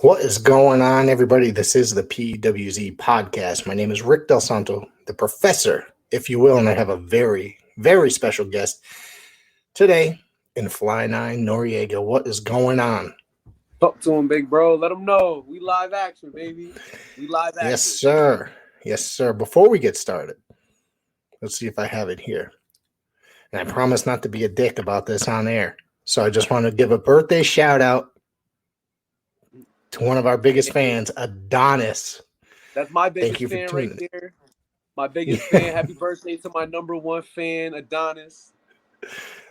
What is going on, everybody? This is the PWZ podcast. My name is Rick Del Santo, the professor, if you will, and I have a very, very special guest today in Fly Ni Noreaga. What is going on? Talk to him, big bro. Let him know. We live action, baby. We live action. Yes, sir. Yes, sir. Before we get started, let's see if I have it here. And I promise not to be a dick about this on air. So I just want to give a birthday shout out to one of our biggest fans, Adonis. That's my biggest Thank you for fan right tuning there. My biggest fan. Happy birthday to my number one fan, Adonis.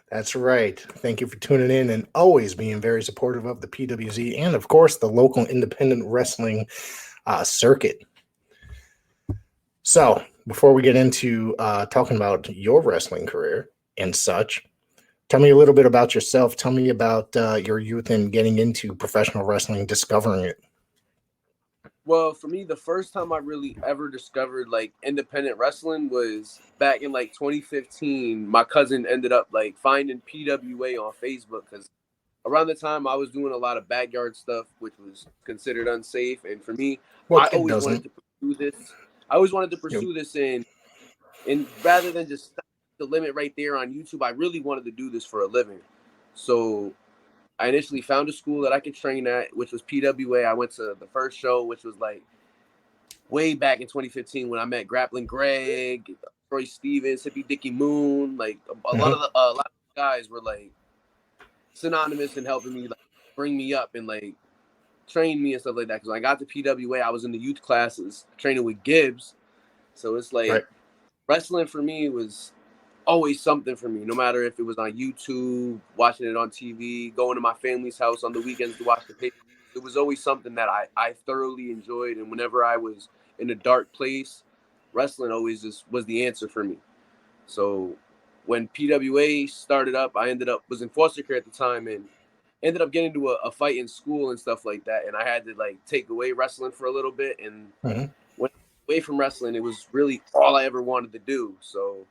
That's right. Thank you for tuning in and always being very supportive of the PWZ and, of course, the local independent wrestling circuit. So, before we get into talking about your wrestling career and such, tell me a little bit about yourself. Tell me about your youth and getting into professional wrestling, discovering it. Well, for me, the first time I really ever discovered like independent wrestling was back in like 2015. My cousin ended up like finding PWA on Facebook because around the time I was doing a lot of backyard stuff, which was considered unsafe. And for me, I always wanted to pursue this. I always wanted to pursue this and rather than just stop the limit right there on YouTube, I really wanted to do this for a living. So I initially found a school that I could train at, which was PWA. I went to the first show, which was like way back in 2015 when I met Grappling Greg, Troy Stevens, Hippie Dickie Moon. Like a lot of guys were like synonymous in helping me like bring me up and like train me and stuff like that. Because when I got to PWA, I was in the youth classes training with Gibbs. So it's like wrestling for me was always something for me, no matter if it was on YouTube, watching it on TV, going to my family's house on the weekends to watch the pay-per-views. It was always something that I thoroughly enjoyed. And whenever I was in a dark place, wrestling always just was the answer for me. So when PWA started up, I was in foster care at the time and ended up getting into a fight in school and stuff like that. And I had to like take away wrestling for a little bit. And when away from wrestling, it was really all I ever wanted to do. So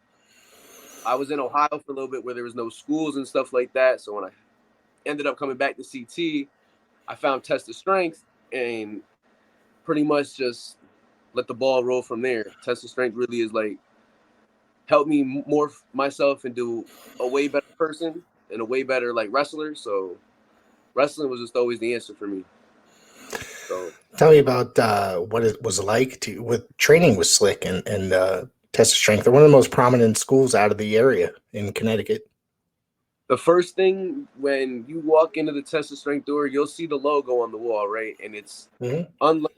I was in Ohio for a little bit where there was no schools and stuff like that. So when I ended up coming back to CT, I found Test of Strength and pretty much just let the ball roll from there. Test of Strength really is like helped me morph myself into a way better person and a way better like wrestler. So wrestling was just always the answer for me. So tell me about what it was like with training with Slick and Test of Strength. They're one of the most prominent schools out of the area in Connecticut. The first thing when you walk into the Test of Strength door, you'll see the logo on the wall, right? And it's unlearn,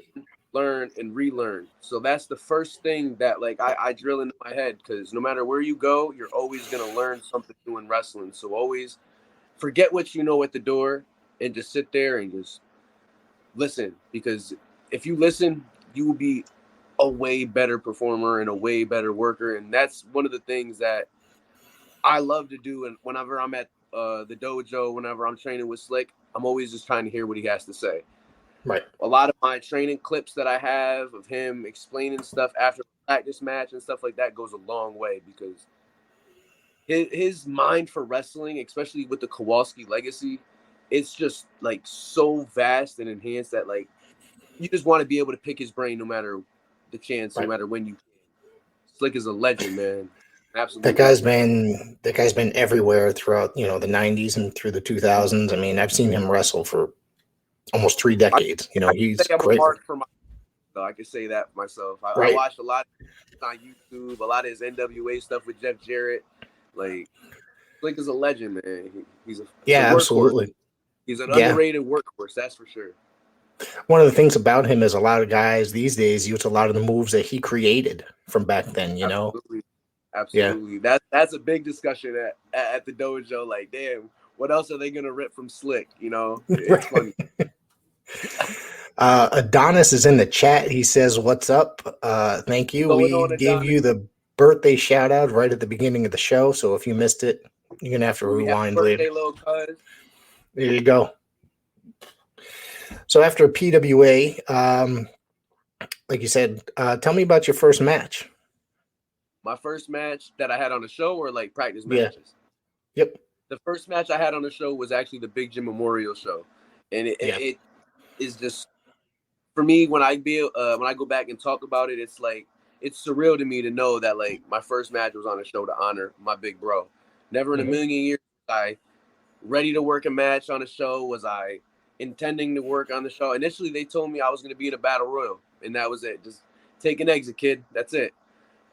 learn, and relearn. So that's the first thing that like I drill into my head because no matter where you go, you're always gonna learn something new in wrestling. So always forget what you know at the door and just sit there and just listen. Because if you listen, you will be a way better performer and a way better worker. And that's one of the things that I love to do. And whenever I'm at the dojo, whenever I'm training with Slick, I'm always just trying to hear what he has to say. Right. A lot of my training clips that I have of him explaining stuff after practice match and stuff like that goes a long way because his mind for wrestling, especially with the Kowalski legacy, it's just like so vast and enhanced that like you just want to be able to pick his brain no matter the chance, no matter when you can. Slick is a legend, man. Absolutely. That guy's been everywhere throughout, the 90s and through the 2000s. I mean, I've seen him wrestle for almost 3 decades. He's great. I can say that for myself. I watched a lot on YouTube, a lot of his NWA stuff with Jeff Jarrett. Like, Slick is a legend, man. He's a absolutely. He's an underrated workhorse, that's for sure. One of the things about him is a lot of guys these days use a lot of the moves that he created from back then, Absolutely. Yeah. That's a big discussion at the dojo. Like, damn, what else are they gonna rip from Slick? It's funny. Adonis is in the chat. He says, "What's up? Thank you. We gave you the birthday shout out right at the beginning of the show. So if you missed it, you're gonna have to rewind later. Little cuz. There you go. So after PWA, like you said, tell me about your first match. My first match that I had on the show or like practice matches? Yep. The first match I had on the show was actually the Big Jym Memorial show. And it is just, for me, when I go back and talk about it, it's like, it's surreal to me to know that like my first match was on a show to honor my big bro. Never in a million years was I ready to work a match on a show. Was I intending to work on the show? Initially, they told me I was going to be in a battle royal, and that was it. Just take an exit, kid. That's it.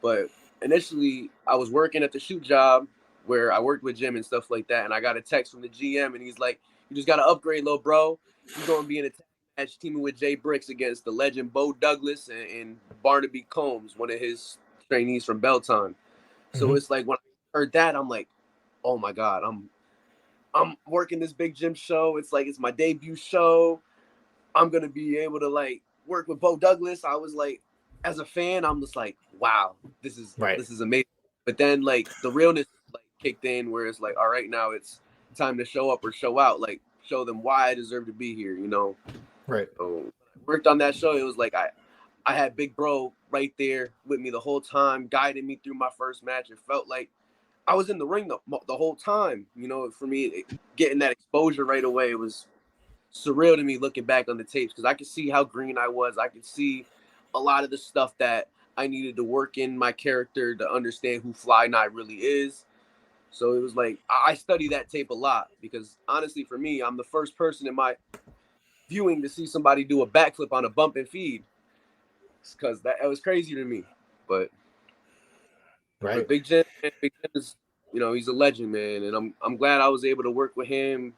But initially, I was working at the shoot job where I worked with Jim and stuff like that, and I got a text from the GM, and he's like, "You just got to upgrade, little bro. You're going to be in a match teaming with Jay Bricks against the legend Bo Douglas and Barnaby Combs, one of his trainees from Belton." So it's like when I heard that, I'm like, "Oh my God, I'm working this Big Jym show. It's like it's my debut show. I'm gonna be able to like work with Bo Douglas." I was like, as a fan, I'm just like, wow, this is amazing. But then like the realness like kicked in, where it's like, all right, now it's time to show up or show out, like show them why I deserve to be here, you know? Right. So when I worked on that show, it was like I had Big Bro right there with me the whole time, guiding me through my first match. It felt like I was in the ring the whole time. You know, for me, getting that exposure right away was surreal to me looking back on the tapes, because I could see how green I was. I could see a lot of the stuff that I needed to work in my character to understand who Fly Night really is. So it was like I study that tape a lot, because honestly, for me, I'm the first person in my viewing to see somebody do a backflip on a bump and feed, because that was crazy to me. But Big Jym is, you know, he's a legend, man, and I'm glad I was able to work with him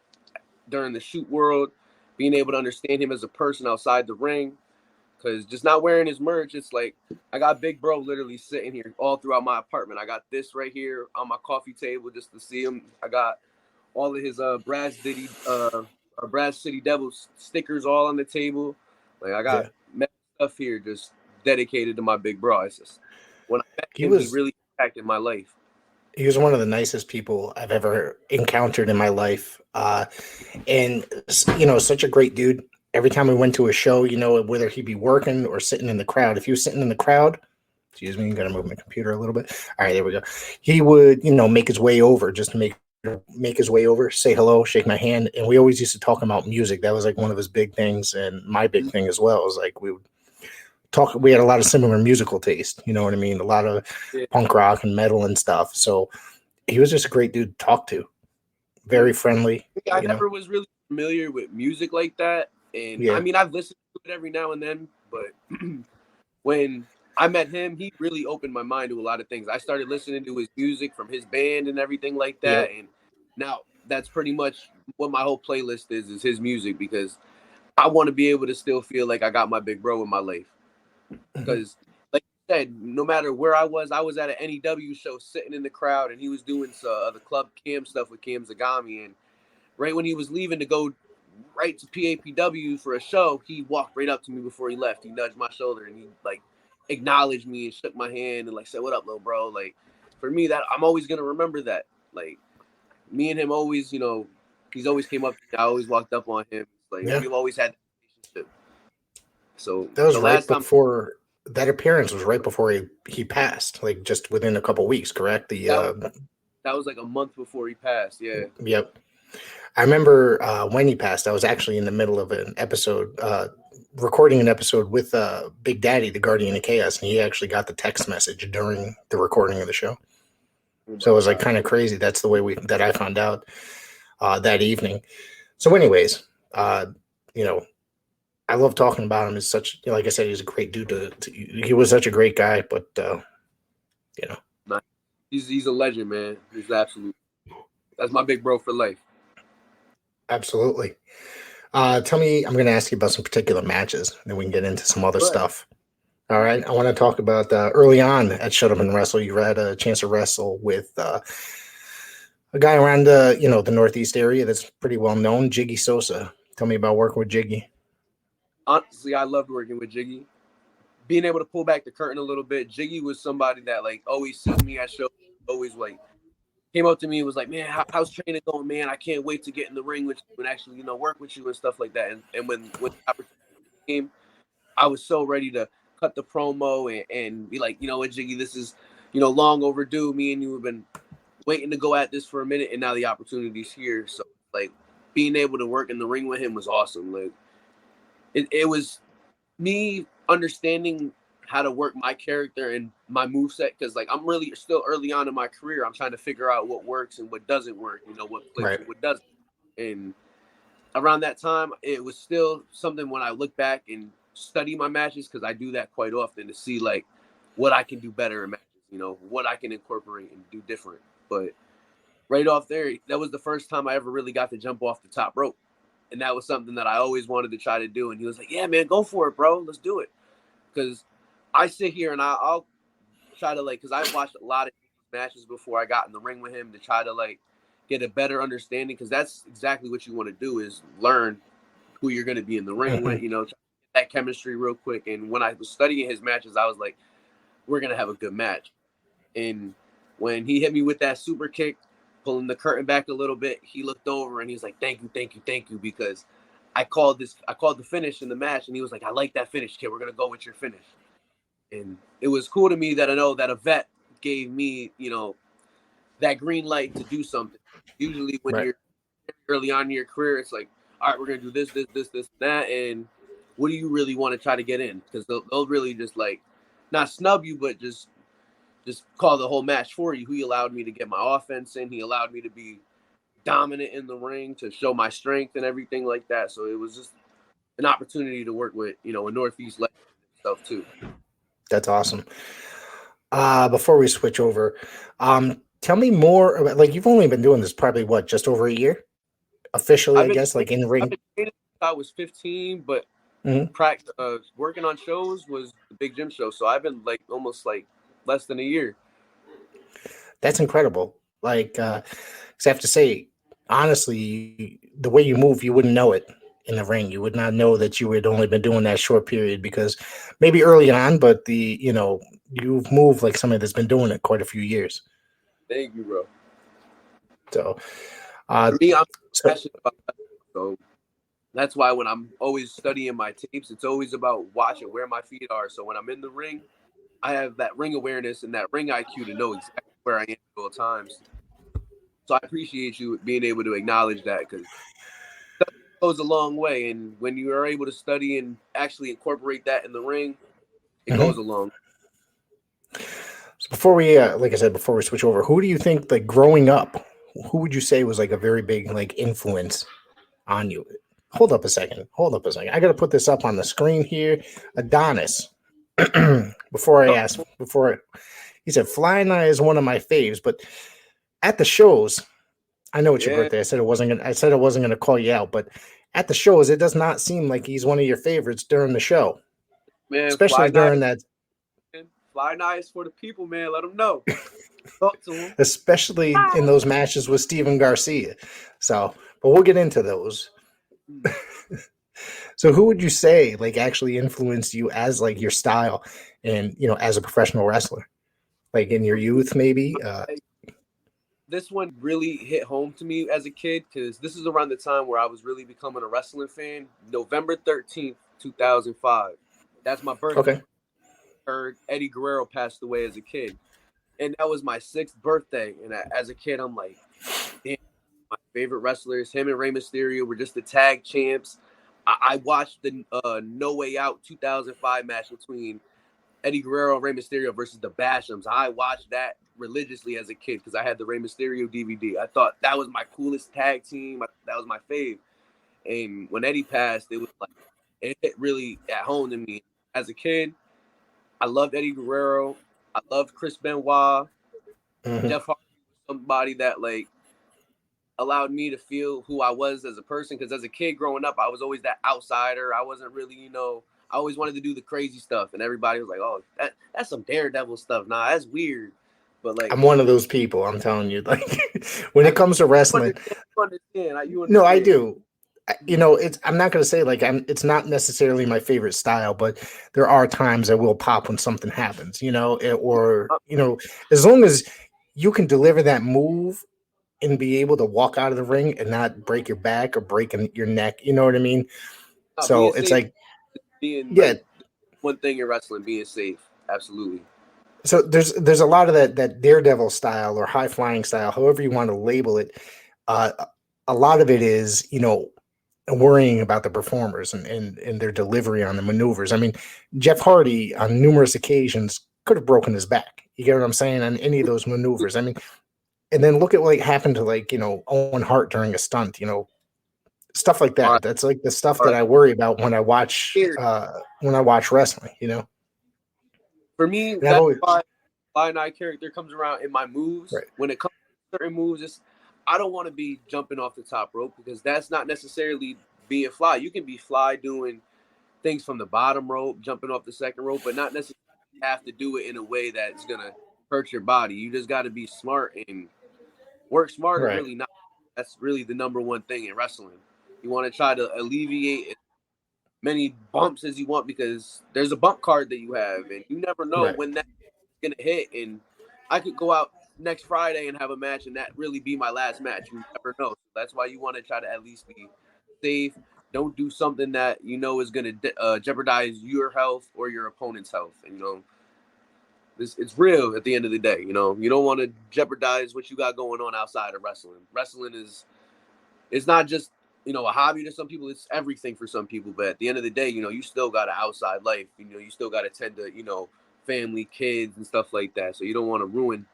during the shoot world, being able to understand him as a person outside the ring. Because just not wearing his merch, it's like I got Big Bro literally sitting here all throughout my apartment. I got this right here on my coffee table just to see him. I got all of his Brass City Devils stickers all on the table. Like I got stuff here just dedicated to my Big Bro. It's just, when I met him, he really impacted my life. He was one of the nicest people I've ever encountered in my life. And, you know, such a great dude. Every time we went to a show, you know, whether he'd be working or sitting in the crowd, if he was sitting in the crowd, excuse me, you got to move my computer a little bit. All right, there we go. He would, you know, make his way over, just to make his way over, say hello, shake my hand. And we always used to talk about music. That was like one of his big things. And my big thing as well was like, we had a lot of similar musical taste, you know what I mean? A lot of punk rock and metal and stuff. So he was just a great dude to talk to. Very friendly. I never was really familiar with music like that. And I mean, I've listened to it every now and then, but when I met him, he really opened my mind to a lot of things. I started listening to his music from his band and everything like that. And now that's pretty much what my whole playlist is his music, because I want to be able to still feel like I got my Big Bro in my life. Because like you said, no matter where I was at an NEW show sitting in the crowd, and he was doing the Club Cam stuff with Cam Zagami. And right when he was leaving to go right to PAPW for a show, he walked right up to me before he left. He nudged my shoulder and he like acknowledged me and shook my hand and like said, "What up, little bro?" Like for me, that I'm always gonna remember that. Like me and him always, you know, he's always came up to me. I always walked up on him. Like we've always had that relationship. So that was right before that appearance was right before he passed, like just within a couple weeks, correct? That was like a month before he passed. Yeah. Yep. I remember when he passed, I was actually in the middle of an episode, recording an episode with Big Daddy, the Guardian of Chaos, and he actually got the text message during the recording of the show. So it was like kind of crazy. That's the way that I found out that evening. So anyways, you know, I love talking about him. As such, you know, like I said, he's a great dude. He was such a great guy, but you know, he's a legend, man. He's absolute. That's my Big Bro for life. Absolutely. Tell me, I'm going to ask you about some particular matches, and then we can get into some other stuff. All right. I want to talk about early on at Shut Up and Wrestle. You had a chance to wrestle with a guy around the Northeast area that's pretty well known, Jiggy Sosa. Tell me about working with Jiggy. Honestly, I loved working with Jiggy. Being able to pull back the curtain a little bit, Jiggy was somebody that like always sees me at shows, always like came up to me and was like, "Man, how's training going, man? I can't wait to get in the ring with you and actually, you know, work with you and stuff like that." And when the opportunity came, I was so ready to cut the promo and be like, "You know what, Jiggy, this is, you know, long overdue. Me and you have been waiting to go at this for a minute, and now the opportunity's here." So like being able to work in the ring with him was awesome. Like it was me understanding how to work my character and my moveset, because like I'm really still early on in my career. I'm trying to figure out what works and what doesn't work, what clicks Right. and what doesn't. And around that time, it was still something when I look back and study my matches, because I do that quite often to see like what I can do better in matches, what I can incorporate and do different. But right off there, that was the first time I ever really got to jump off the top rope. And that was something that I always wanted to try to do. And he was like, yeah, man, go for it, bro. Let's do it. Because I sit here and I'll try to like, because I watched a lot of matches before I got in the ring with him to try to like get a better understanding, because that's exactly what you want to do, is learn who you're going to be in the ring with, try to get that chemistry real quick. And when I was studying his matches, I was like, we're going to have a good match. And when he hit me with that super kick, pulling the curtain back a little bit, he looked over and he was like, thank you, because I called the finish in the match, and he was like, I like that finish, kid. We're going to go with your finish. And it was cool to me that I know that a vet gave me, that green light to do something. Usually when you're early on in your career, it's like, all right, we're going to do this, that. And what do you really want to try to get in? Because they'll really just like not snub you, but just call the whole match for you. He allowed me to get my offense in. He allowed me to be dominant in the ring, to show my strength and everything like that. So it was just an opportunity to work with, a Northeast legend stuff too. That's awesome. Before we switch over, tell me more about, like, you've only been doing this probably just over a year officially, I guess, like in the ring. I've been training since I was 15, but working on shows was the Big Jym show. So I've been like almost like less than a year. That's incredible. Like, 'cause I have to say, honestly, the way you move, you wouldn't know it in the ring. You would not know that you had only been doing that short period, because maybe early on, but you've moved like somebody that's been doing it quite a few years. Thank you, bro. So, for me, I'm passionate about that. So that's why when I'm always studying my tapes, it's always about watching where my feet are. So when I'm in the ring, I have that ring awareness and that ring IQ to know exactly where I am at all times. So I appreciate you being able to acknowledge that, because it goes a long way. And when you are able to study and actually incorporate that in the ring, it goes a long way. So before we, like I said, before we switch over, who do you think, like growing up, who would you say was like a very big like influence on you? Hold up a second. I got to put this up on the screen here. Adonis. He said Flying Eye is one of my faves, but at the shows, I know it's your birthday. I said I wasn't gonna call you out, but at the shows, it does not seem like he's one of your favorites during the show. Man, especially during that. Fly Nice for the people, man. Let them know. Talk to him. Especially in those matches with Steve Garcia. So, but we'll get into those. So who would you say like actually influenced you as like your style and, as a professional wrestler? Like in your youth, maybe? This one really hit home to me as a kid, because this is around the time where I was really becoming a wrestling fan. November 13th, 2005. That's my birthday. Okay. Heard Eddie Guerrero passed away as a kid. And that was my 6th birthday. And as a kid, I'm like, damn, my favorite wrestlers, him and Rey Mysterio, were just the tag champs. I watched the No Way Out 2005 match between Eddie Guerrero and Rey Mysterio versus the Bashams. I watched that religiously as a kid because I had the Rey Mysterio DVD. I thought that was my coolest tag team. That was my fave. And when Eddie passed, it was like, it hit really at home to me. As a kid, I loved Eddie Guerrero. I loved Chris Benoit. Jeff Hardy was somebody that like allowed me to feel who I was as a person, because as a kid growing up, I was always that outsider. I wasn't really, I always wanted to do the crazy stuff, and everybody was like, "Oh, that's some daredevil stuff." Nah, that's weird. But like, I'm one of those people. I'm telling you, like when it comes to wrestling, you understand. No, I do. I'm not going to say like it's not necessarily my favorite style, but there are times I will pop when something happens, as long as you can deliver that move and be able to walk out of the ring and not break your back or break your neck. You know what I mean? So it's like, like one thing in wrestling, being safe. Absolutely. So there's a lot of that daredevil style or high flying style, however you want to label it. A lot of it is, worrying about the performers and their delivery on the maneuvers. I mean, Jeff Hardy on numerous occasions could have broken his back. You get what I'm saying? On any of those maneuvers. I mean, and then look at what happened to, like, Owen Hart during a stunt, stuff like that. That's like the stuff that I worry about when I watch wrestling. For me, And that's why Fly Night character comes around in my moves. Right. When it comes to certain moves, I don't want to be jumping off the top rope, because that's not necessarily being fly. You can be fly doing things from the bottom rope, jumping off the second rope, but not necessarily have to do it in a way that's gonna hurt your body. You just got to be smart and work smarter. Right. Really, not. That's really the number one thing in wrestling. You want to try to alleviate as many bumps as you want, because there's a bump card that you have, and you never know when that's gonna hit. And I could go out next Friday and have a match, and that really be my last match. You never know. So that's why you want to try to at least be safe. Don't do something that is going to jeopardize your health or your opponent's health. And it's real at the end of the day. You don't want to jeopardize what you got going on outside of wrestling. Wrestling it's not just a hobby to some people. It's everything for some people. But at the end of the day, you still got an outside life. You still got to tend to family, kids, and stuff like that. So you don't want to ruin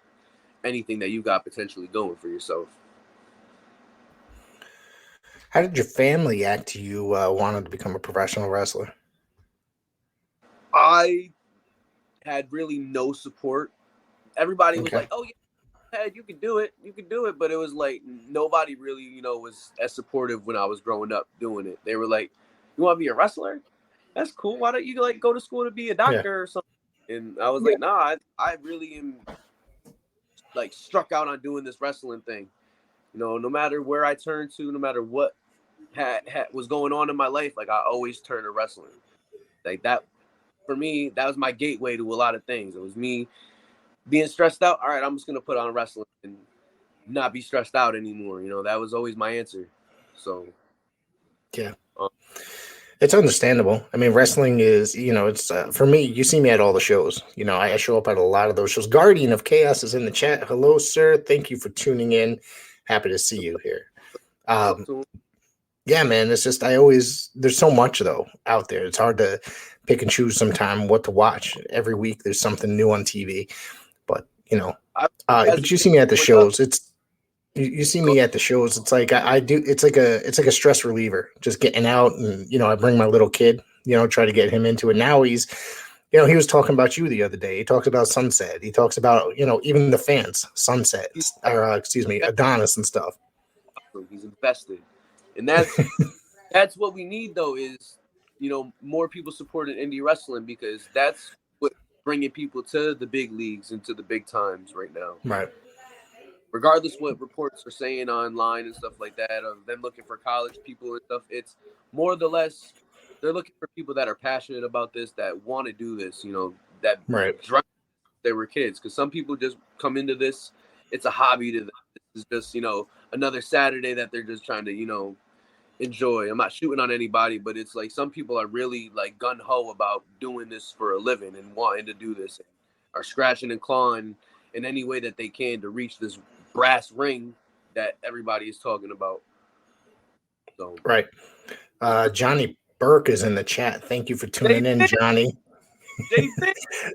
anything that you got potentially going for yourself. How did your family act to you wanting to become a professional wrestler? I had really no support. Everybody was like, "Oh yeah, you can do it. You can do it." But it was like nobody really, was as supportive when I was growing up doing it. They were like, "You want to be a wrestler? That's cool. Why don't you go to school to be a doctor or something?" And I was like, "Nah, I really am struck out on doing this wrestling thing. No matter where I turn to, no matter what was going on in my life, I always turn to wrestling. Like that, for me, that was my gateway to a lot of things. It was me being stressed out. All right, I'm just gonna put on wrestling and not be stressed out anymore. That was always my answer. So, it's understandable. I mean, wrestling is, it's for me. You see me at all the shows. I show up at a lot of those shows. Guardian of Chaos is in the chat. Hello, sir. Thank you for tuning in. Happy to see you here. Yeah, man. It's just there's so much though out there. It's hard to pick and choose sometime what to watch. Every week there's something new on TV. But but you see me at the shows. You see me at the shows. It's like I do. It's like a stress reliever. Just getting out, and I bring my little kid. Try to get him into it. Now he's, he was talking about you the other day. He talks about Sunset. He talks about even the fans, Sunset, or Adonis and stuff. He's invested, and that's what we need though. Is more people supporting indie wrestling, because that's what bringing people to the big leagues and to the big times right now. Right. Regardless what reports are saying online and stuff like that, of them looking for college people and stuff, it's more or less they're looking for people that are passionate about this, that want to do this, that drive they were kids. Because some people just come into this, it's a hobby to them. It's just, another Saturday that they're just trying to, enjoy. I'm not shooting on anybody, but it's like some people are really gun-ho about doing this for a living and wanting to do this, and are scratching and clawing in any way that they can to reach this brass ring that everybody is talking about. So right. Johnny Burke is in the chat. Thank you for tuning in, Johnny.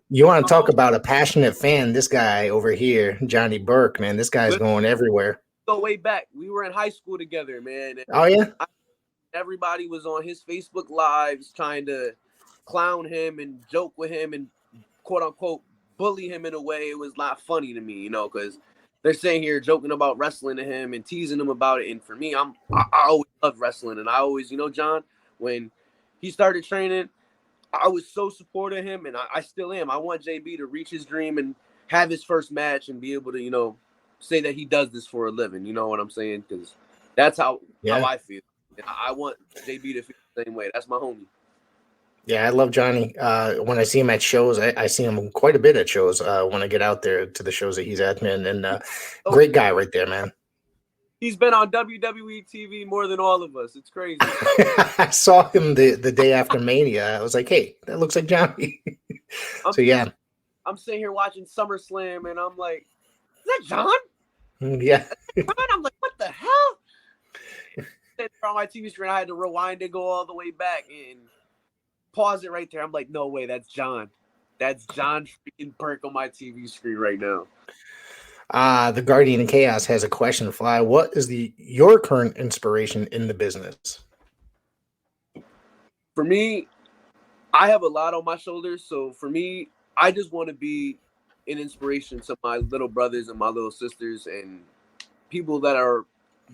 You want to talk about a passionate fan? This guy over here, Johnny Burke, man, this guy's going everywhere. Go way back. We were in high school together, man. Oh yeah. Everybody was on his Facebook lives trying to clown him and joke with him and quote unquote bully him in a way. It was not funny to me, because they're saying here joking about wrestling to him and teasing him about it. And for me, I always loved wrestling, and I always, John, when he started training, I was so supportive of him, and I still am. I want JB to reach his dream and have his first match and be able to, say that he does this for a living. You know what I'm saying? Because that's how I feel. And I want JB to feel the same way. That's my homie. Yeah, I love Johnny. When I see him at shows, I see him quite a bit at shows when I get out there to the shows that he's at, man. And great guy right there, man. He's been on WWE TV more than all of us. It's crazy. I saw him the day after Mania. I was like, hey, that looks like Johnny. So, yeah. I'm sitting here watching SummerSlam, and I'm like, is that John? Yeah. I'm like, what the hell? sitting there on my TV screen. I had to rewind and go all the way back and pause it right there. I'm like, no way, that's John. That's John freaking Burke on my TV screen right now. The Guardian of Chaos has a question, Fly. What is your current inspiration in the business? For me, I have a lot on my shoulders. So for me, I just want to be an inspiration to my little brothers and my little sisters and people that are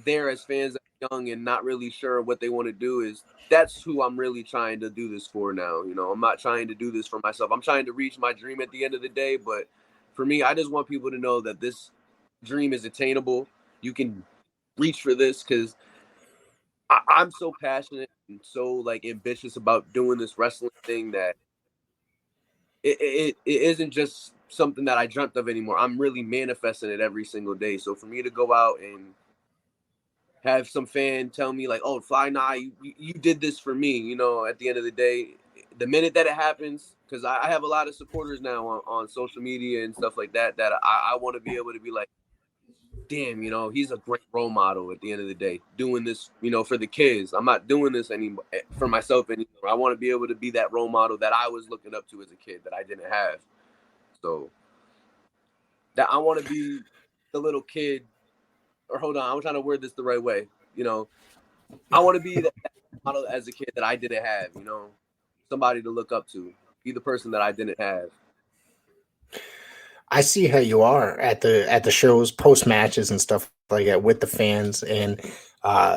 there as fans that are young and not really sure what they want to do. That's who I'm really trying to do this for now. You know, I'm not trying to do this for myself. I'm trying to reach my dream at the end of the day. But for me, I just want people to know that this dream is attainable. You can reach for this because I'm so passionate and so like ambitious about doing this wrestling thing that it isn't just something that I dreamt of anymore. I'm really manifesting it every single day. So for me to go out and have some fan tell me like, oh, Fly, nah, you did this for me, you know, at the end of the day, the minute that it happens, because I have a lot of supporters now on social media and stuff like that, that I want to be able to be like, damn, you know, he's a great role model at the end of the day, doing this, you know, for the kids. I'm not doing this anymore for myself anymore. I want to be able to be that role model that I was looking up to as a kid that I didn't have. So that I want to be the little kid, or hold on, I'm trying to word this the right way. You know, I want to be that model as a kid that I didn't have, you know, somebody to look up to, be the person that I didn't have. I see how you are at the shows, post matches and stuff like that with the fans and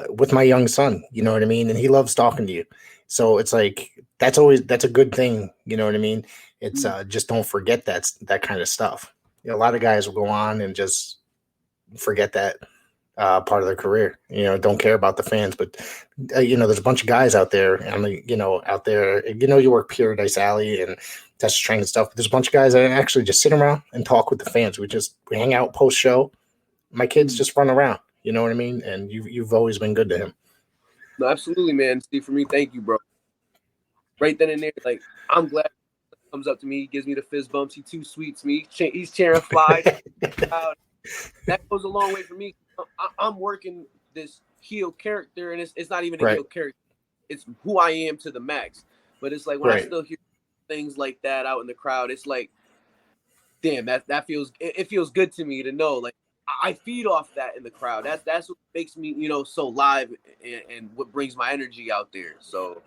with my young son, you know what I mean? And he loves talking to you. So it's like that's a good thing, you know what I mean? It's just don't forget that kind of stuff. You know, a lot of guys will go on and just forget that part of their career, you know, don't care about the fans. But you know, there's a bunch of guys out there. I mean, you know, out there, you know, you work Paradise Alley and Test Train and stuff. But there's a bunch of guys that actually just sit around and talk with the fans. We hang out post show. My kids just run around. You know what I mean? And you've always been good to him. No, absolutely, man. Steve, for me, thank you, bro. Right then and there, like, I'm glad he comes up to me, he gives me the fist bumps, he too sweets me, he's cheering Fly. That goes a long way for me. I'm working this heel character, and it's not even a heel character. It's who I am to the max. But it's like when I still hear things like that out in the crowd, it's like, damn, that feels good to me to know. Like I feed off that in the crowd. That's what makes me, you know, so live and what brings my energy out there. So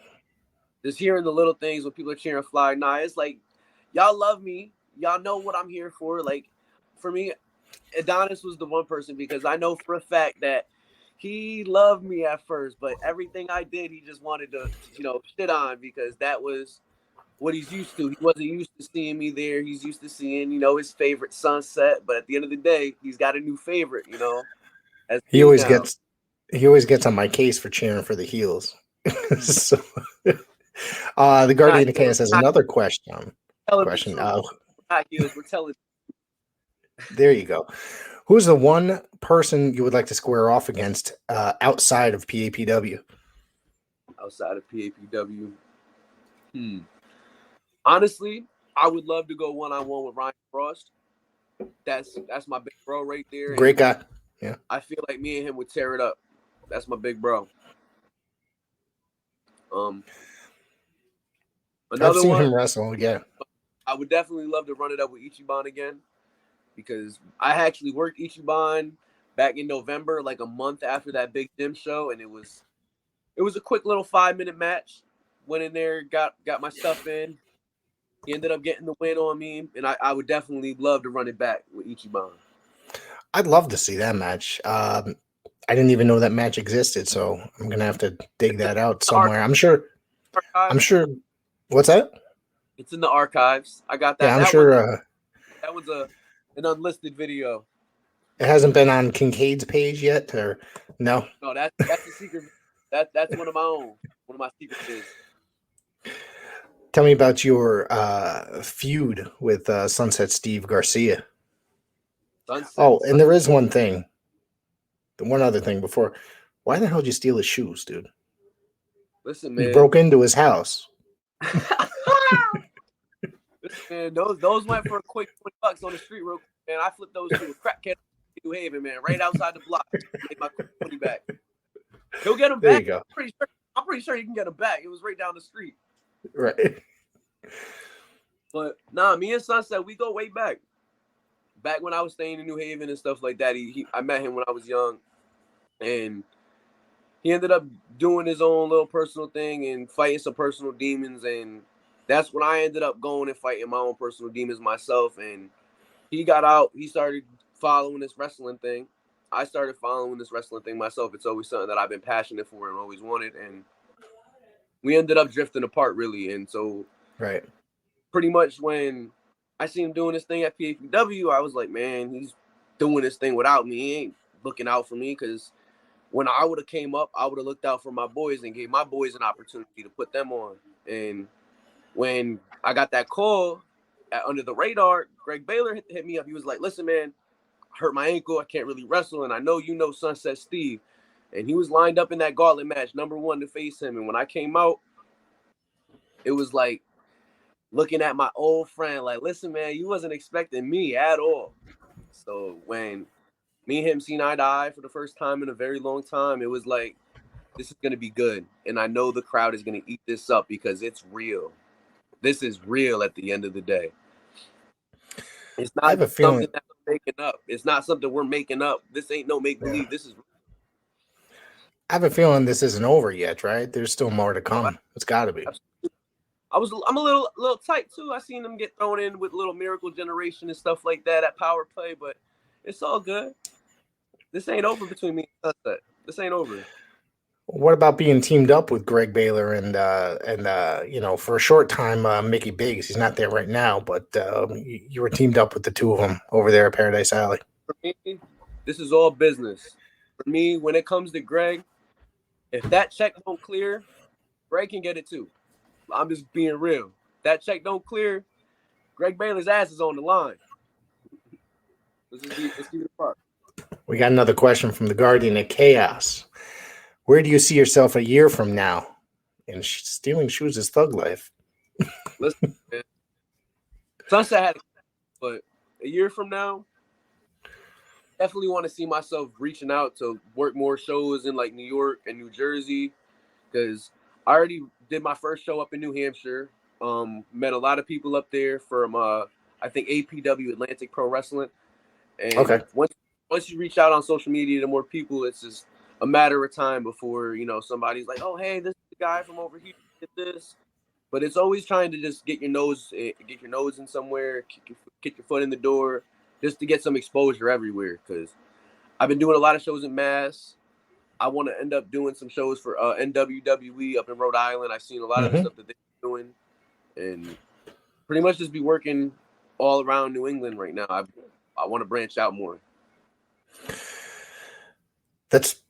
just hearing the little things when people are cheering Fly, nah, it's like y'all love me. Y'all know what I'm here for. Like for me, Adonis was the one person because I know for a fact that he loved me at first, but everything I did, he just wanted to, you know, shit on because that was what he's used to. He wasn't used to seeing me there. He's used to seeing, you know, his favorite sunset. But at the end of the day, he's got a new favorite, you know. He always gets on my case for cheering for the heels. So, the Guardian of Chaos has another question. We're telling. There you go. Who's the one person you would like to square off against outside of PAPW? Outside of PAPW? Honestly, I would love to go one-on-one with Ryan Frost. That's my big bro right there. Great guy. Yeah. I feel like me and him would tear it up. That's my big bro. I've seen him wrestle, yeah. I would definitely love to run it up with Ichiban again because I actually worked Ichiban back in November, like a month after that Big Jym show, and it was a quick little 5-minute match. Went in there, got my stuff in. He ended up getting the win on me, and I would definitely love to run it back with Ichiban. I'd love to see that match. I didn't even know that match existed, so I'm gonna have to dig that out somewhere. I'm sure. What's that? It's in the archives. I got that. Yeah, I'm sure. That was an unlisted video. It hasn't been on Kincaid's page yet, or no? No, that's a secret. That's one of my own. One of my secrets is. Tell me about your feud with Sunset Steve Garcia. And there is one thing. One other thing before. Why the hell did you steal his shoes, dude? Listen, man. You broke into his house. Listen, man, those went for a quick $20 on the street real quick, man. I flipped those to a crackhead in New Haven, man, right outside the block. Made my money back. He'll get him There back. you go. I'm pretty sure he can get him back. It was right down the street. Right. But nah, me and Sunset, we go way back. Back when I was staying in New Haven and stuff like that, I met him when I was young, and he ended up doing his own little personal thing and fighting some personal demons, and that's when I ended up going and fighting my own personal demons myself. And he got out. He started following this wrestling thing. I started following this wrestling thing myself. It's always something that I've been passionate for and always wanted, and we ended up drifting apart, really. And so, right, pretty much when I seen him doing this thing at PWW, I was like, man, he's doing this thing without me. He ain't looking out for me, because when I would have came up, I would have looked out for my boys and gave my boys an opportunity to put them on. And when I got that call under the radar, Greg Baylor hit me up. He was like, listen, man, I hurt my ankle. I can't really wrestle. And I know you know Sunset Steve. And he was lined up in that gauntlet match, #1 to face him. And when I came out, it was like looking at my old friend, like, listen, man, you wasn't expecting me at all. So when me and him seen eye to eye for the first time in a very long time, it was like, this is going to be good. And I know the crowd is going to eat this up because it's real. This is real at the end of the day. It's not something that we're making up. It's not something we're making up. This ain't no make-believe. This is real. I have a feeling this isn't over yet, right? There's still more to come. It's got to be. I'm a little tight, too. I seen them get thrown in with little Miracle Generation and stuff like that at Power Play, but it's all good. This ain't over between me and Sunset. This ain't over. What about being teamed up with Greg Baylor and for a short time, Mickey Biggs? He's not there right now, but you were teamed up with the two of them over there at Paradise Alley. For me, this is all business. For me, when it comes to Greg, if that check don't clear, Greg can get it too. I'm just being real. If that check don't clear, Greg Baylor's ass is on the line. Let's keep it apart. We got another question from the Guardian of Chaos. Where do you see yourself a year from now? And stealing shoes is thug life. Listen, man. Sunset had, but a year from now, definitely want to see myself reaching out to work more shows in like New York and New Jersey, because I already did my first show up in New Hampshire. Met a lot of people up there from I think APW, Atlantic Pro Wrestling. And okay. Once you reach out on social media to more people, it's just a matter of time before, somebody's like, oh, hey, this is the guy from over here, did this. But it's always trying to just get your nose in somewhere, kick your foot in the door, just to get some exposure everywhere. Because I've been doing a lot of shows in Mass. I want to end up doing some shows for NWWE up in Rhode Island. I've seen a lot of the stuff that they're doing, and pretty much just be working all around New England right now. I want to branch out more. That's,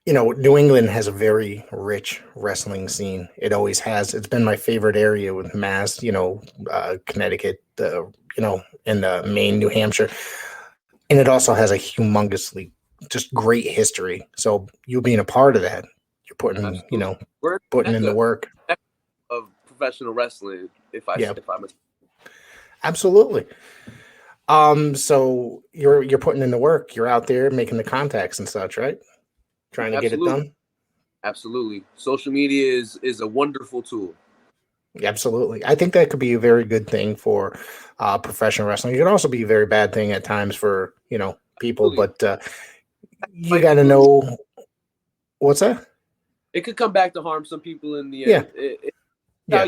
New England has a very rich wrestling scene. It always has. It's been my favorite area with Mass, Connecticut, and Maine, New Hampshire. And it also has a humongously just great history. So you being a part of that, you're putting, putting in the work of professional wrestling. If I must. Absolutely. So you're putting in the work. You're out there making the contacts and such, right? Trying to get it done. Absolutely. Social media is a wonderful tool. Absolutely. I think that could be a very good thing for professional wrestling. It could also be a very bad thing at times for, people, but you got to know what's that? It could come back to harm some people in the end. Yeah.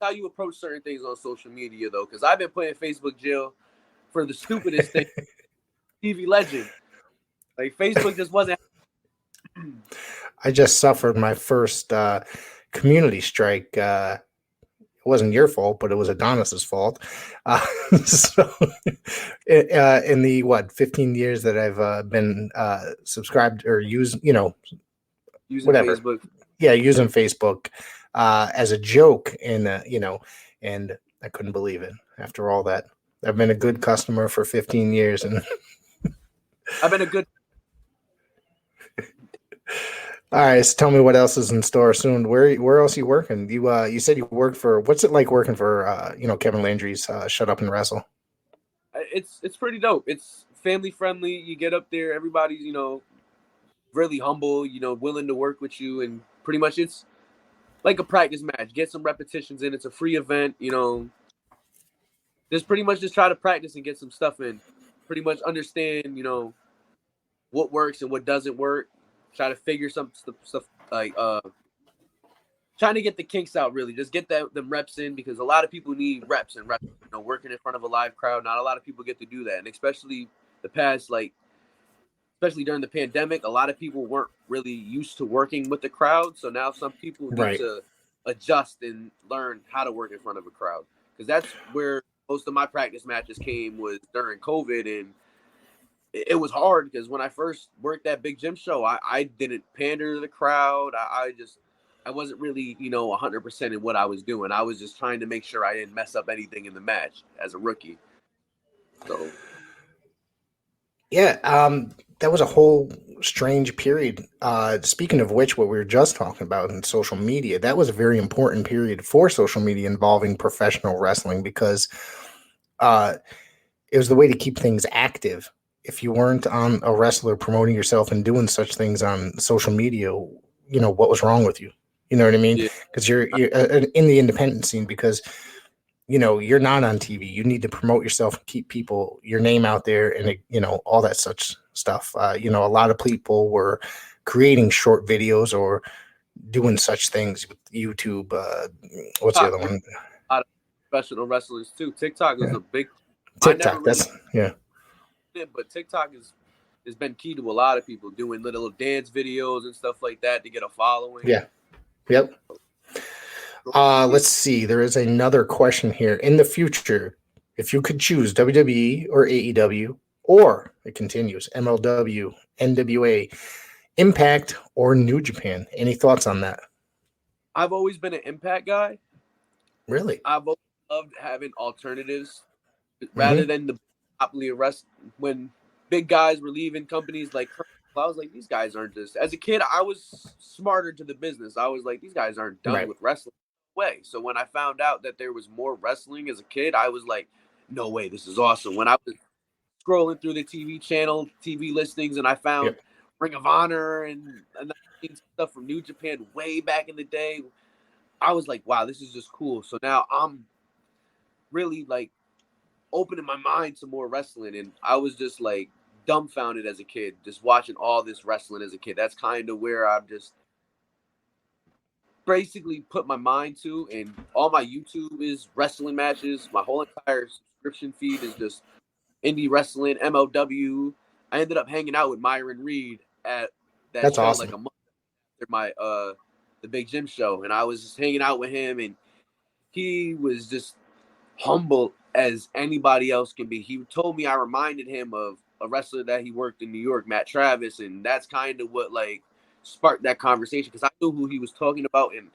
How you approach certain things on social media, though, because I've been playing Facebook jail for the stupidest thing. TV legend. Like, Facebook just wasn't. I just suffered my first community strike. It wasn't your fault, but it was Adonis's fault. So in the 15 years that I've been subscribed or using whatever. Facebook. Yeah, using Facebook as a joke, and and I couldn't believe it after all that. I've been a good customer for 15 years, and I've been a good. All right, so tell me what else is in store soon. Where else are you working? You said you worked for. What's it like working for Kevin Landry's Shut Up and Wrestle? It's pretty dope. It's family friendly. You get up there, everybody's really humble, you know, willing to work with you, and pretty much it's like a practice match. Get some repetitions in. It's a free event, you know. Just pretty much just try to practice and get some stuff in. Pretty much understand, you know, what works and what doesn't work. Try to figure some stuff like trying to get the kinks out. Really, just get them reps in, because a lot of people need reps and reps. You know, working in front of a live crowd, not a lot of people get to do that, and especially the past, like, especially during the pandemic, a lot of people weren't really used to working with the crowd. So now some people need Right. to adjust and learn how to work in front of a crowd, because that's where most of my practice matches came, was during COVID. And it was hard because when I first worked that Big Jym show, I didn't pander to the crowd. I wasn't really, you know, 100% in what I was doing. I was just trying to make sure I didn't mess up anything in the match as a rookie. So Yeah, that was a whole strange period. Speaking of which, what we were just talking about in social media, that was a very important period for social media involving professional wrestling, because it was the way to keep things active. If you weren't on a wrestler promoting yourself and doing such things on social media, you know, what was wrong with you? You know what I mean? yeah, Because you're in the independent scene, because you know you're not on TV. You need to promote yourself and keep your name out there, and you know all that such stuff. You know, a lot of people were creating short videos or doing such things with YouTube. What's the other one? a lot of professional wrestlers too. TikTok is Yeah. a big. I never TikTok. really That's yeah. did, but TikTok has been key to a lot of people doing little dance videos and stuff like that to get a following. Yeah. Yep. Let's see. There is another question here. In the future, if you could choose WWE or AEW, or it continues MLW, NWA, Impact, or New Japan, any thoughts on that? I've always been an Impact guy. Really? I've always loved having alternatives rather than the monopoly arrest. When big guys were leaving companies like, I was like, these guys aren't just. As a kid, I was smarter to the business. I was like, these guys aren't done Right. with wrestling. No way. So when I found out that there was more wrestling as a kid, I was like, no way, this is awesome. When I was scrolling through the TV channel, TV listings, and I found Yep. Ring of Honor and stuff from New Japan way back in the day, I was like, wow, this is just cool. So now I'm really like opening my mind to more wrestling. And I was just like dumbfounded as a kid, just watching all this wrestling as a kid. That's kind of where I've just basically put my mind to. And all my YouTube is wrestling matches. My whole entire subscription feed is just indie wrestling, MLW. I ended up hanging out with Myron Reed at that That's show awesome. like a month after my the Big Jym show, and I was just hanging out with him, and he was just humble as anybody else can be. He told me I reminded him of a wrestler that he worked in New York, Matt Travis, and that's kind of what like sparked that conversation, because I knew who he was talking about. And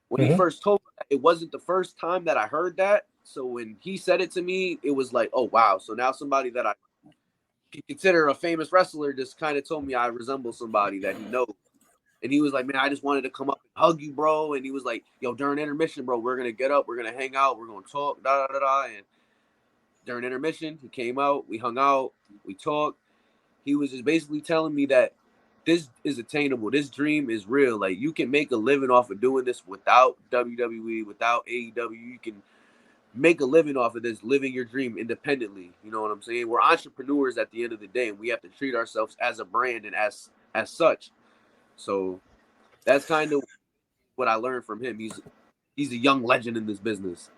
when he first told me that, it wasn't the first time that I heard that. So when he said it to me, it was like, oh wow. So now somebody that I consider a famous wrestler just kind of told me I resemble somebody that he knows. And he was like, man, I just wanted to come up and hug you, bro. And he was like, yo, during intermission, bro, we're going to get up. We're going to hang out. We're going to talk, da-da-da-da. And during intermission, he came out. We hung out. We talked. He was just basically telling me that this is attainable. This dream is real. Like, you can make a living off of doing this without WWE, without AEW. You can make a living off of this, living your dream independently. You know what I'm saying? We're entrepreneurs at the end of the day, and we have to treat ourselves as a brand and as such. So that's kind of what I learned from him. He's a young legend in this business.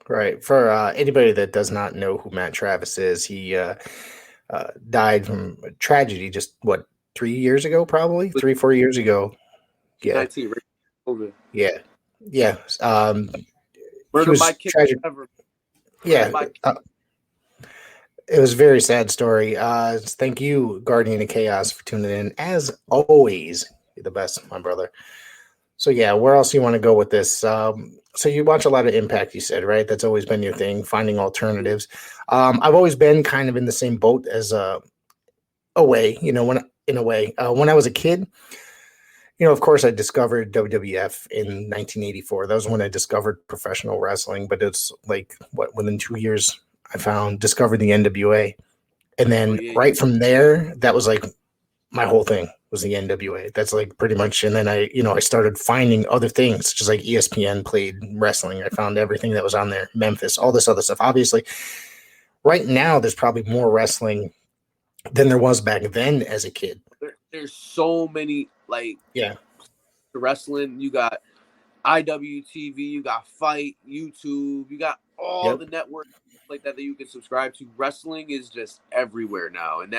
Right. For anybody that does not know who Matt Travis is, he died from a tragedy just, 3 years ago, probably? 3-4 years ago. Yeah. 19, right? COVID. Yeah. Yeah. Murder was by kick tragic. ever. Yeah. It was a very sad story. Thank you, Guardian of Chaos, for tuning in. As always, you're the best, my brother. So, yeah, where else do you want to go with this? So you watch a lot of Impact, you said, right? That's always been your thing, finding alternatives. I've always been kind of in the same boat as a way, you know, when I was a kid, you know, of course, I discovered WWF in 1984. That was when I discovered professional wrestling. But it's like, within 2 years, I discovered the NWA. And then right from there, that was like my whole thing. was the NWA. That's like pretty much. And then I started finding other things, just like ESPN played wrestling. I found everything that was on there, Memphis, all this other stuff. Obviously, right now there's probably more wrestling than there was back then as a kid. There's so many wrestling. You got IWTV, you got Fight, YouTube, you got all the networks like that you can subscribe to. Wrestling is just everywhere now, and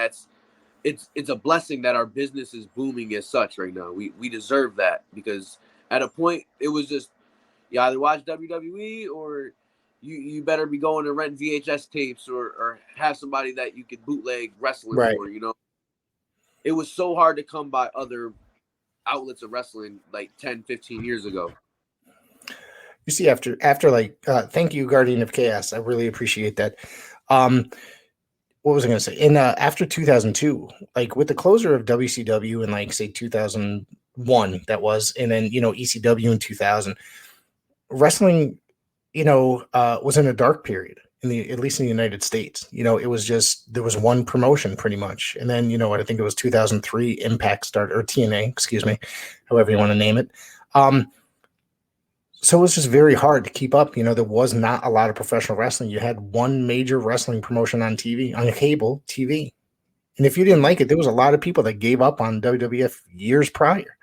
it's a blessing that our business is booming as such right now. We deserve that, because at a point it was just you either watch WWE or you better be going to rent VHS tapes or have somebody that you could bootleg wrestling for. It was so hard to come by other outlets of wrestling like 10, 15 years ago. You see, after thank you, Guardian of Chaos. I really appreciate that. What was I going to say? In after 2002, like with the closure of WCW in like say 2001, that was, and then ECW in 2000, wrestling, was in a dark period at least in the United States. It was just there was one promotion pretty much, and then I think it was 2003 Impact started, or TNA, excuse me, however you want to name it. So it was just very hard to keep up. There was not a lot of professional wrestling. You had one major wrestling promotion on TV, on cable TV. And if you didn't like it, there was a lot of people that gave up on WWF years prior.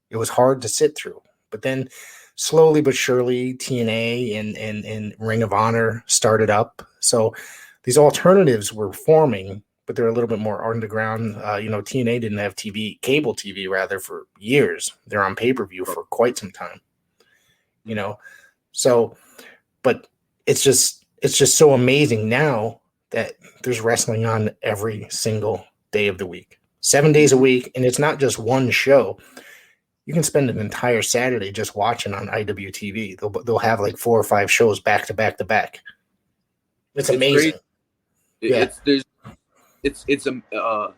It was hard to sit through. But then slowly but surely, TNA and Ring of Honor started up. So these alternatives were forming, but they're a little bit more underground. TNA didn't have cable TV rather, for years. They're on pay-per-view for quite some time. So, but it's just so amazing now that there's wrestling on every single day of the week, 7 days a week. And it's not just one show. You can spend an entire Saturday just watching on IWTV. They'll have like 4 or 5 shows back to back to back. It's amazing. It's a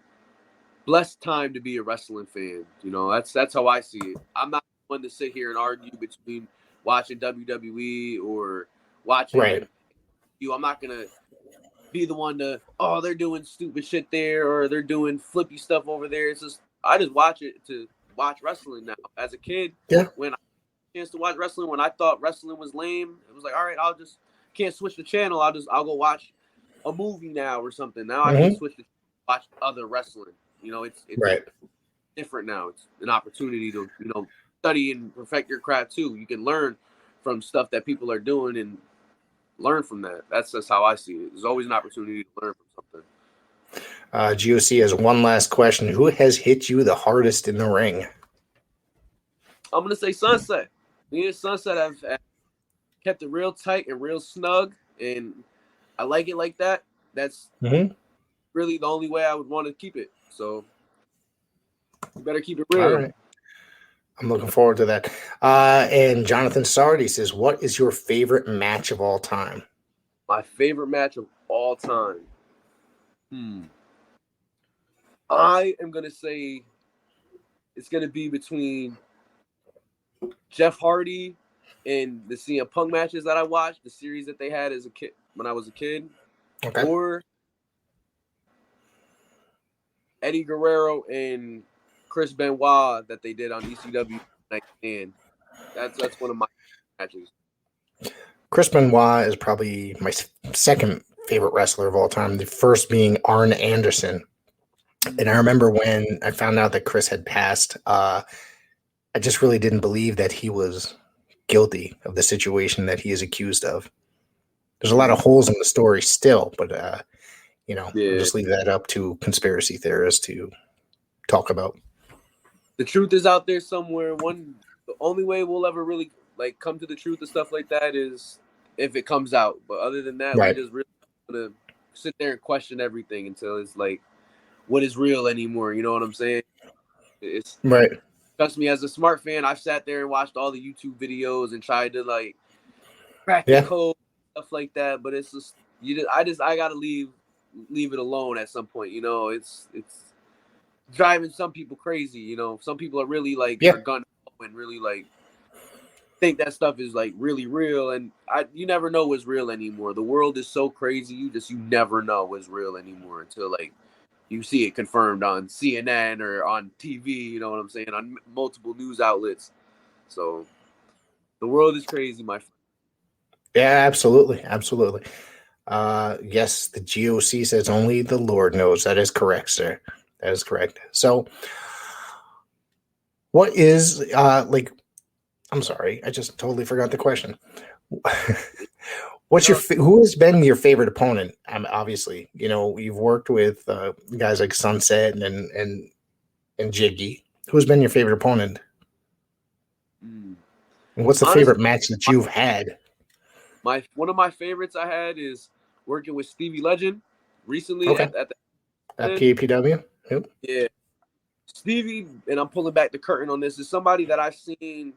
blessed time to be a wrestling fan. That's how I see it. I'm not one to sit here and argue between watching WWE or watching I'm not gonna be the one to they're doing stupid shit there or they're doing flippy stuff over there. It's just I just watch it to watch wrestling now. As a kid, when I had a chance to watch wrestling, when I thought wrestling was lame, it was like, all right, I'll just can't switch the channel. I'll go watch a movie now or something. Now I can switch to watch other wrestling. It's different now. It's an opportunity to study and perfect your craft too. You can learn from stuff that people are doing and learn from that. That's just how I see it. There's always an opportunity to learn from something. GOC has one last question. Who has hit you the hardest in the ring? I'm gonna say Sunset. Me and Sunset have kept it real tight and real snug, and I like it like that. That's really the only way I would want to keep it. So you better keep it real. All right. I'm looking forward to that. And Jonathan Sardi says, what is your favorite match of all time? My favorite match of all time? I am going to say it's going to be between Jeff Hardy and the CM Punk matches that I watched, the series that they had as a kid when I was a kid, or Eddie Guerrero and Chris Benoit that they did on ECW. And that's one of my matches. Chris Benoit is probably my second favorite wrestler of all time. The first being Arn Anderson. And I remember when I found out that Chris had passed, I just really didn't believe that he was guilty of the situation that he is accused of. There's a lot of holes in the story still, but I'll just leave that up to conspiracy theorists to talk about. The truth is out there somewhere. The only way we'll ever really come to the truth of stuff like that is if it comes out. But other than that, we just really gonna sit there and question everything until it's like, what is real anymore? You know what I'm saying? It's trust me, as a smart fan, I've sat there and watched all the YouTube videos and tried to crack the code, stuff like that. But it's just I gotta leave it alone at some point. It's driving some people crazy. Some people are really are gun and really think that stuff is really real, and you never know what's real anymore. The world is so crazy, you never know what's real anymore until you see it confirmed on CNN or on TV, you know what I'm saying, on multiple news outlets. So the world is crazy, my friend. Yeah, absolutely. Absolutely. Yes, the GOC says only the Lord knows. That is correct, sir. That is correct. So, what is like? I'm sorry, I just totally forgot the question. What's your who has been your favorite opponent? Obviously, you've worked with guys like Sunset and Jiggy. Who's been your favorite opponent? And what's the Honestly, favorite match that you've had? One of my favorites I had is working with Stevie Legend recently Okay, at PAPW. Yep. yeah. Stevie, and I'm pulling back the curtain on this, is somebody that I've seen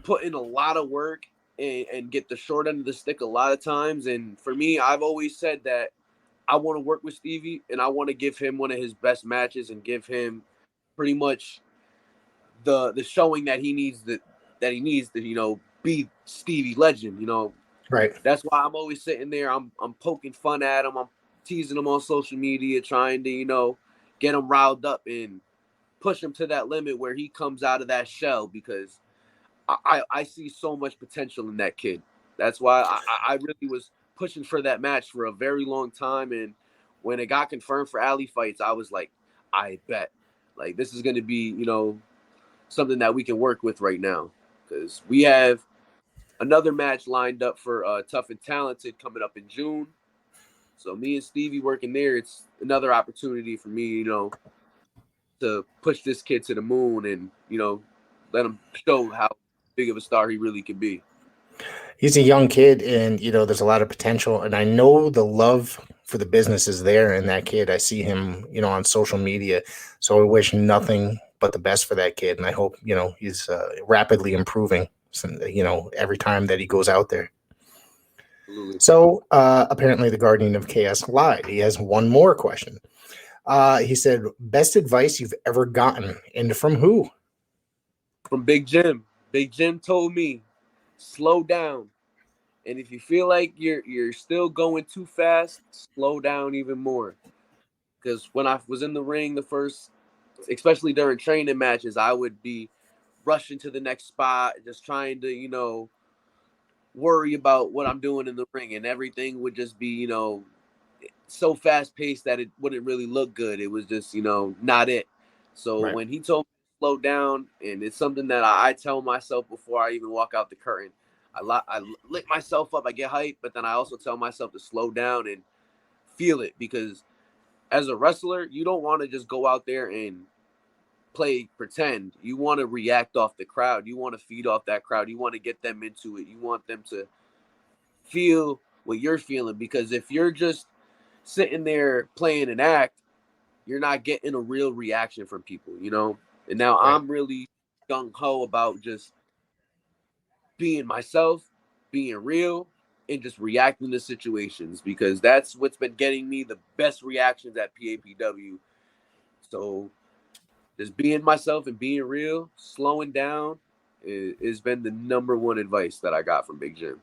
put in a lot of work and get the short end of the stick a lot of times. And for me, I've always said that I want to work with Stevie and I want to give him one of his best matches and give him pretty much the showing that he needs to be Stevie Legend. Right. That's why I'm always sitting there. I'm poking fun at him. I'm teasing him on social media, trying to get him riled up and push him to that limit where he comes out of that shell, because I see so much potential in that kid. That's why I really was pushing for that match for a very long time. And when it got confirmed for alley fights, I was like, I bet. Like, this is going to be, something that we can work with right now. Because we have another match lined up for Tough and Talented coming up in June. So me and Stevie working there, it's another opportunity for me, to push this kid to the moon and, let him show how big of a star he really could be. He's a young kid, and there's a lot of potential. And I know the love for the business is there in that kid. I see him, on social media. So I wish nothing but the best for that kid, and I hope he's rapidly improving. Every time that he goes out there. Absolutely. So apparently, the Guardian of Chaos lied. He has one more question. He said, "Best advice you've ever gotten, and from who?" From Big Jym. Big Jym told me, slow down. And if you feel like you're still going too fast, slow down even more. Because when I was in the ring especially during training matches, I would be rushing to the next spot, just trying to, worry about what I'm doing in the ring. And everything would just be, so fast paced that it wouldn't really look good. It was just, not it. So Right. when he told me to slow down, and it's something that I tell myself before I even walk out the curtain, I lick myself up, I get hyped, but then I also tell myself to slow down and feel it, because as a wrestler, you don't want to just go out there and play pretend. You want to react off the crowd. You want to feed off that crowd. You want to get them into it. You want them to feel what you're feeling, because if you're just sitting there playing an act, you're not getting a real reaction from people, And now Right. I'm really gung-ho about just being myself, being real, and just reacting to situations, because that's what's been getting me the best reactions at PAPW. So just being myself and being real, slowing down, has been the number one advice that I got from Big Jym.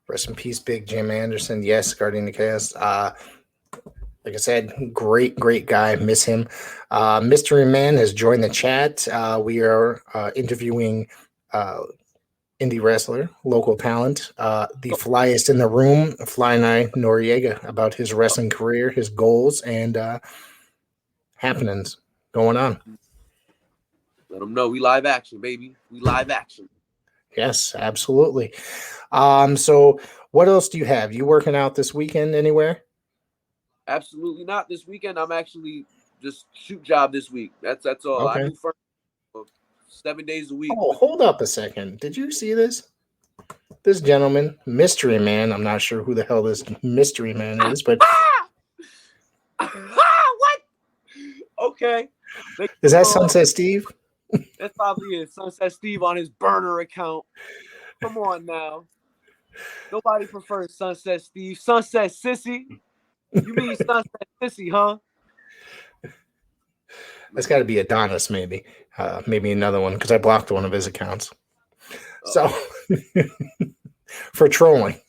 Rest in peace, Big Jym Anderson. Yes, Guardian of Chaos. Like I said, great guy. Miss him. Mystery Man has joined the chat. We are interviewing indie wrestler, local talent, the flyest in the room, Ni Noreaga, about his wrestling career, his goals, and happenings going on. Let them know we live action, baby. We live action. Yes, absolutely. So what else do you have? You working out this weekend anywhere? Absolutely not. This weekend, I'm actually just shoot job this week. That's all. Okay. I do for 7 days a week. Oh, hold up a second. Did you see this? This gentleman, Mystery Man. I'm not sure who the hell this Mystery Man is, but what? Okay. Is that Sunset Steve? That's probably it. Sunset Steve on his burner account. Come on now. Nobody prefers Sunset Steve. Sunset Sissy. You mean Sunset Sissy, huh? That's got to be Adonis, maybe. Maybe another one, because I blocked one of his accounts. So, for trolling.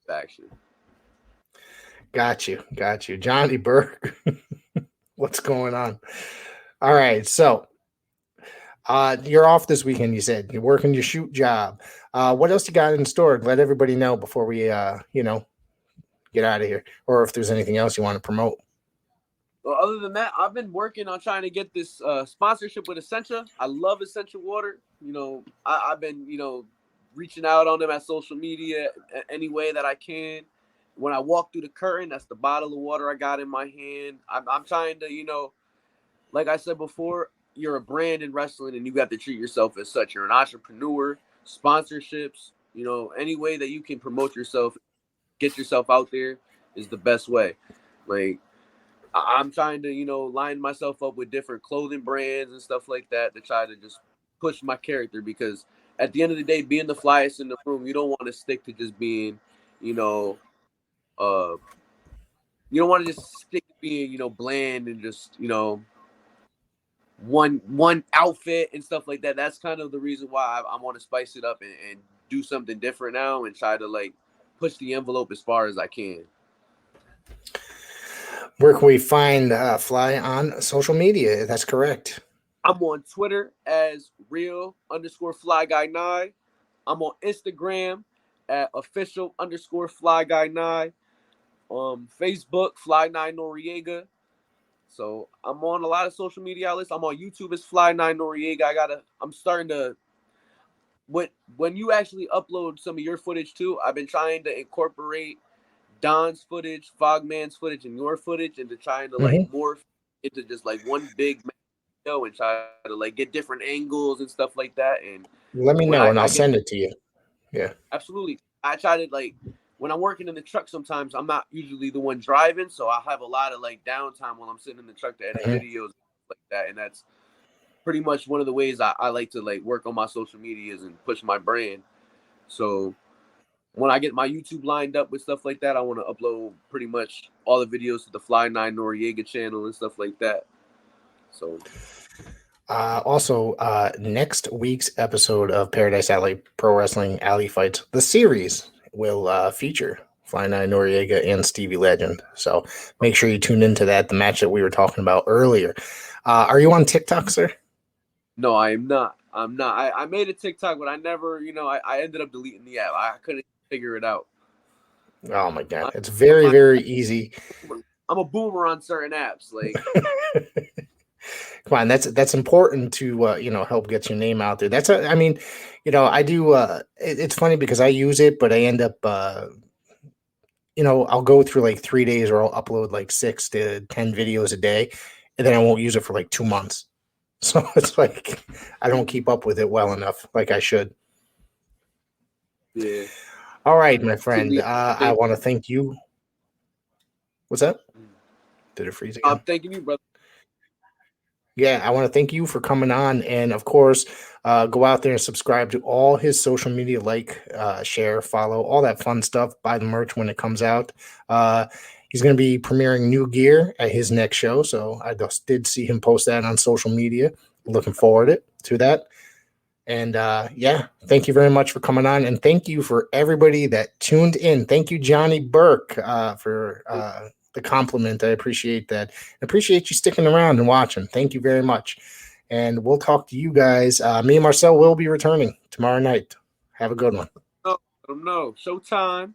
Action. Got you. Johnny Burke. What's going on? All right. So you're off this weekend, you said. You're working your shoot job. What else you got in store? Let everybody know before we get out of here. Or if there's anything else you want to promote. Well, other than that, I've been working on trying to get this sponsorship with Essentia. I love Essentia Water. I've been, reaching out on them at social media any way that I can. When I walk through the curtain, that's the bottle of water I got in my hand. I'm trying to, like I said before, you're a brand in wrestling and you got to treat yourself as such. You're an entrepreneur, sponsorships, any way that you can promote yourself, get yourself out there is the best way. Like, I'm trying to, line myself up with different clothing brands and stuff like that to try to just push my character, because at the end of the day, being the flyest in the room, you don't want to stick to just being, you don't want to just stick to being, bland and just, one outfit and stuff like that. That's kind of the reason why I want to spice it up and do something different now and try to like push the envelope as far as I can. Where can we find Fly on social media? That's correct. I'm on Twitter as real_flyguy9. I'm on Instagram at official_flyguy9. Facebook, Fly9 Noreaga. So I'm on a lot of social media outlets. I'm on YouTube as Fly9 Noreaga. I'm starting to, when you actually upload some of your footage too, I've been trying to incorporate Don's footage, Fogman's footage, and your footage into trying to like morph into just like one big video and try to like get different angles and stuff like that. And let me know and I'll send it to you. Yeah, absolutely. I try to like, when I'm working in the truck, sometimes I'm not usually the one driving, so I have a lot of like downtime while I'm sitting in the truck to edit videos like that. And that's pretty much one of the ways I like to like work on my social medias and push my brand. So when I get my YouTube lined up with stuff like that, I want to upload pretty much all the videos to the Fly9 Noreaga channel and stuff like that. So also, next week's episode of Paradise Alley Pro Wrestling Alley Fights, the series, will feature Fly9 Noreaga and Stevie Legend. So make sure you tune into that, the match that we were talking about earlier. Are you on TikTok, sir? No, I am not. I'm not. I made a TikTok, but I never, I ended up deleting the app. I couldn't figure it out. Oh my God. It's very, very easy. I'm a boomer on certain apps. Like, come on, that's important to help get your name out there. I do. It's funny because I use it, but I end up I'll go through like 3 days or I'll upload like 6 to 10 videos a day, and then I won't use it for like 2 months. So it's like I don't keep up with it well enough like I should. Yeah. All right, my friend. I want to thank you. What's that? Did it freeze again? I'm thanking you, brother. Yeah, I want to thank you for coming on. And of course, go out there and subscribe to all his social media, share, follow, all that fun stuff. Buy the merch when it comes out. He's going to be premiering new gear at his next show. So I just did see him post that on social media. Looking forward to that. And thank you very much for coming on. And thank you for everybody that tuned in. Thank you, Johnny Burke, for the compliment. I appreciate that. I appreciate you sticking around and watching. Thank you very much. And we'll talk to you guys. Me and Marcel will be returning tomorrow night. Have a good one. No, showtime.